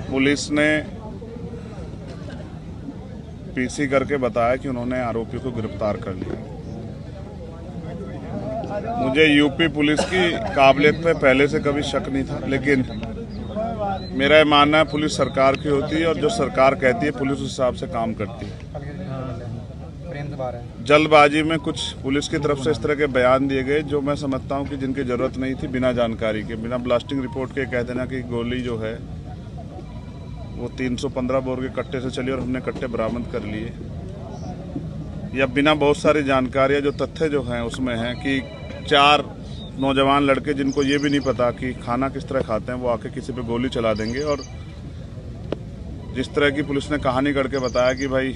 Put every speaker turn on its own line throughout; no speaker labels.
Police ने PC करके बताया कि उन्होंने आरोपी को गिरफ्तार कर लिया। मुझे यूपी पुलिस की काबिलियत पे पहले से कभी शक नहीं था, लेकिन मेरा ये मानना है पुलिस सरकार की होती है और जो सरकार कहती है पुलिस उस हिसाब से काम करती है। जल्दबाजी में कुछ पुलिस की तरफ से इस तरह के बयान दिए गए जो मैं समझता हूं कि जिनकी जरूरत नहीं थी, बिना जानकारी के, बिना ब्लास्टिंग रिपोर्ट के कह देना कि गोली जो है वो 315 बोर के कट्टे से चली और हमने कट्टे बरामद कर लिए, या बिना बहुत सारी जानकारियां जो तथ्य जो हैं उसमें हैं कि 4 नौजवान लड़के जिनको ये भी नहीं पता कि खाना किस तरह खाते हैं वो आके किसी पे गोली चला देंगे। और जिस तरह की पुलिस ने कहानी करके बताया कि भाई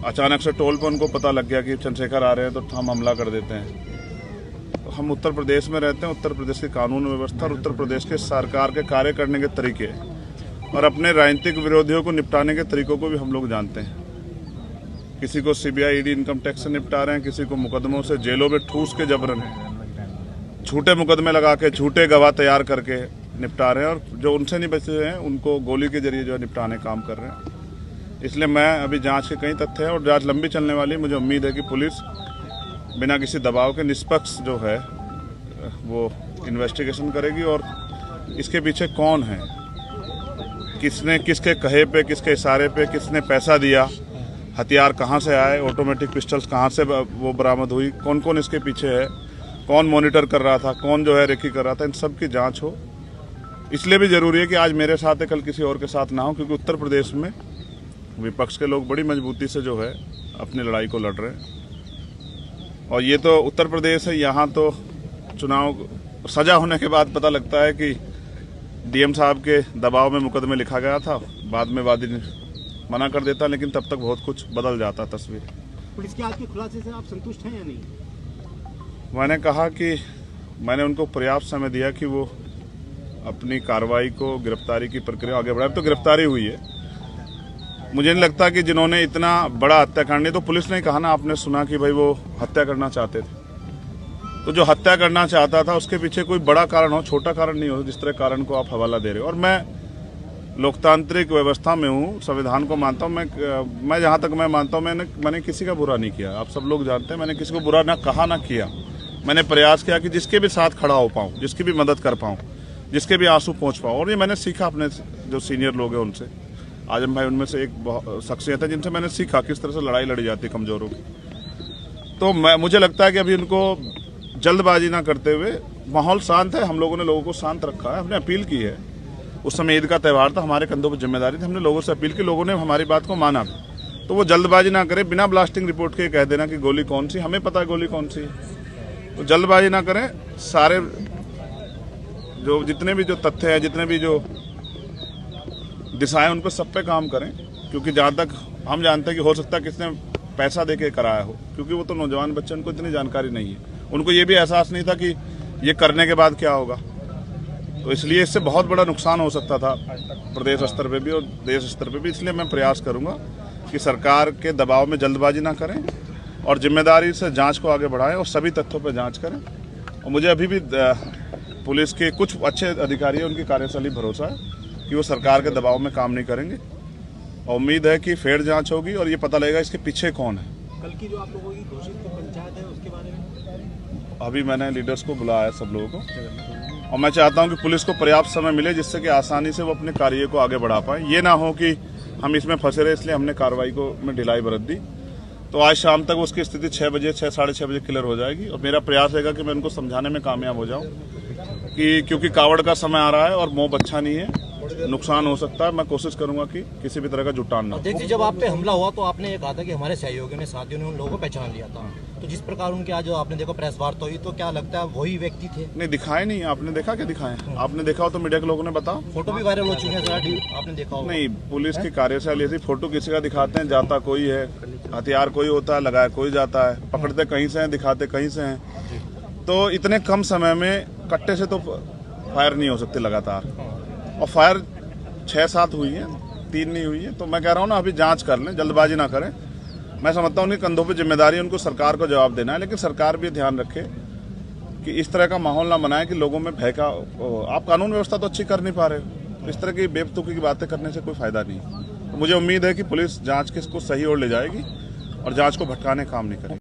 अचानक से टोल पर उनको पता लग गया कि चंद्रशेखर आ रहे हैं तो हम हमला कर देते हैं। तो हम उत्तर प्रदेश में रहते हैं, उत्तर प्रदेश की कानून व्यवस्था और उत्तर प्रदेश के सरकार के कार्य करने के तरीके और अपने राजनीतिक विरोधियों को निपटाने के तरीकों को भी हम लोग जानते हैं। किसी को सीबीआई ईडी इनकम टैक्स से निपटा रहे हैं, किसी को मुकदमों से जेलों में ठूस के जबरन झूठे मुकदमे लगा के झूठे गवाह तैयार करके निपटा रहे हैं, और जो उनसे नहीं बचे हैं उनको गोली के जरिए जो है निपटाने काम कर रहे हैं। इसलिए मैं अभी जांच के कई तथ्य हैं और जांच लंबी चलने वाली, मुझे उम्मीद है कि पुलिस बिना किसी दबाव के निष्पक्ष जो है वो इन्वेस्टिगेशन करेगी और इसके पीछे कौन है, किसने किसके कहे पे, किसके इशारे पे किसने पैसा दिया, हथियार कहाँ से आए, ऑटोमेटिक पिस्टल्स कहाँ से वो बरामद हुई, कौन कौन इसके पीछे है, कौन मॉनिटर कर रहा था, कौन जो है रेकी कर रहा था, इन सब की जांच हो। इसलिए भी जरूरी है कि आज मेरे साथ है, कल किसी और के साथ ना हो, क्योंकि उत्तर प्रदेश में विपक्ष के लोग बड़ी मजबूती से जो है अपनी लड़ाई को लड़ रहे हैं। और ये तो उत्तर प्रदेश है, यहाँ तो चुनाव सजा होने के बाद पता लगता है कि डीएम साहब के दबाव में मुकदमे लिखा गया था, बाद में वादी मना कर देता, लेकिन तब तक बहुत कुछ बदल जाता तस्वीर।
पुलिस के आज के खुलासे से आप संतुष्ट हैं या नहीं?
मैंने कहा कि मैंने उनको पर्याप्त समय दिया कि वो अपनी कार्रवाई को, गिरफ्तारी की प्रक्रिया आगे बढ़ाए। तो गिरफ्तारी हुई है। मुझे नहीं लगता कि जिन्होंने इतना बड़ा हत्याकांड, तो पुलिस ने कहा ना, आपने सुना कि भाई वो हत्या करना चाहते थे, तो जो हत्या करना चाहता था उसके पीछे कोई बड़ा कारण हो, छोटा कारण नहीं हो, जिस तरह कारण को आप हवाला दे रहे हो। और मैं लोकतांत्रिक व्यवस्था में हूँ, संविधान को मानता हूँ। मैं जहाँ तक मैं मानता हूँ मैंने किसी का बुरा नहीं किया। आप सब लोग जानते हैं मैंने किसी को बुरा ना कहा ना किया। मैंने प्रयास किया कि जिसके भी साथ खड़ा हो पाऊँ, जिसकी भी मदद कर पाऊँ, जिसके भी आंसू पहुँच पाऊँ। और ये मैंने सीखा अपने जो सीनियर लोग हैं उनसे। आजम भाई उनमें से एक शख्सियत है जिनसे मैंने सीखा किस तरह से लड़ाई लड़ी जाती है कमजोरों की। तो मुझे लगता है कि अभी उनको जल्दबाजी ना करते हुए, माहौल शांत है, हम लोगों ने लोगों को शांत रखा है, हमने अपील की है। उस समय ईद का त्यौहार था, हमारे कंधों पर जिम्मेदारी थी, हमने लोगों से अपील की, लोगों ने हमारी बात को माना। तो वो जल्दबाजी ना करे, बिना ब्लास्टिंग रिपोर्ट के कह देना कि गोली कौन सी, हमें पता है गोली कौन सी है। तो जल्दबाजी ना करें, सारे जो जितने भी जो तथ्य है, जितने भी जो दिशाएं, उन पर सब पे काम करें। क्योंकि जहाँ तक हम जानते हैं कि हो सकता है किसने पैसा दे के कराया हो, क्योंकि वो तो नौजवान बच्चे, उनको इतनी जानकारी नहीं है, उनको ये भी एहसास नहीं था कि ये करने के बाद क्या होगा। तो इसलिए इससे बहुत बड़ा नुकसान हो सकता था प्रदेश स्तर पे भी और देश स्तर पे भी। इसलिए मैं प्रयास करूंगा कि सरकार के दबाव में जल्दबाजी ना करें और जिम्मेदारी से जांच को आगे बढ़ाएं और सभी तथ्यों पर जांच करें। और मुझे अभी भी पुलिस के कुछ अच्छे अधिकारी हैं, उनकी कार्यशैली भरोसा है कि वो सरकार के दबाव में काम नहीं करेंगे। और उम्मीद है कि फेयर जांच होगी और ये पता लगेगा इसके पीछे कौन है।
कल की जो आप लोगों की घोषित पंचायत है उसके बारे में
अभी मैंने लीडर्स को बुलाया है, सब लोगों को, और मैं चाहता हूं कि पुलिस को पर्याप्त समय मिले जिससे कि आसानी से वो अपने कार्य को आगे बढ़ा पाए। ये ना हो कि हम इसमें फंसे रहे, इसलिए हमने कार्रवाई को में ढिलाई बरत दी। तो आज शाम तक उसकी स्थिति 6 बजे, 6-6:30 बजे क्लियर हो जाएगी। और मेरा प्रयास रहेगा कि मैं उनको समझाने में कामयाब हो जाऊं कि क्योंकि कावड़ का समय आ रहा है और मोह अच्छा नहीं है, नुकसान हो सकता है। मैं कोशिश करूंगा कि किसी भी तरह का जुटान ना।
देखिए, जब आप पे हमला हुआ तो आपने ये कहा था कि हमारे सहयोगियों ने, साथियों ने उन लोगों को पहचान लिया था। तो जिस प्रकार उनके आज आपने देखा प्रेस वार्ता हुई, तो क्या लगता है वही व्यक्ति थे?
नहीं, दिखाए नहीं। आपने देखा क्या दिखाए? आपने देखा हो तो मीडिया के लोगों ने बताओ।
फोटो भी वायरल हो चुके हैं, आपने देखा हो?
नहीं, पुलिस की कार्यशैली ऐसी, फोटो किसी का दिखाते हैं, जाता कोई है, हथियार कोई होता है, लगाया कोई जाता है, पकड़ते कहीं से हैं, दिखाते कहीं से हैं। तो इतने कम समय में कट्टे से तो फायर नहीं हो सकती लगातार, और फायर 6-7 हुई है, 3 नहीं हुई है। तो मैं कह रहा हूँ ना, अभी जांच कर लें, जल्दबाजी ना करें। मैं समझता हूँ उनके कंधों पे जिम्मेदारी है, उनको सरकार को जवाब देना है, लेकिन सरकार भी ध्यान रखे कि इस तरह का माहौल ना बनाए कि लोगों में भय का। आप कानून व्यवस्था तो अच्छी कर नहीं पा रहे हो, इस तरह की बेवकूफ़ी की बातें करने से कोई फायदा नहीं। तो मुझे उम्मीद है कि पुलिस जांच के इसको सही ओर ले जाएगी और जांच को भटकाने का काम नहीं करेगी।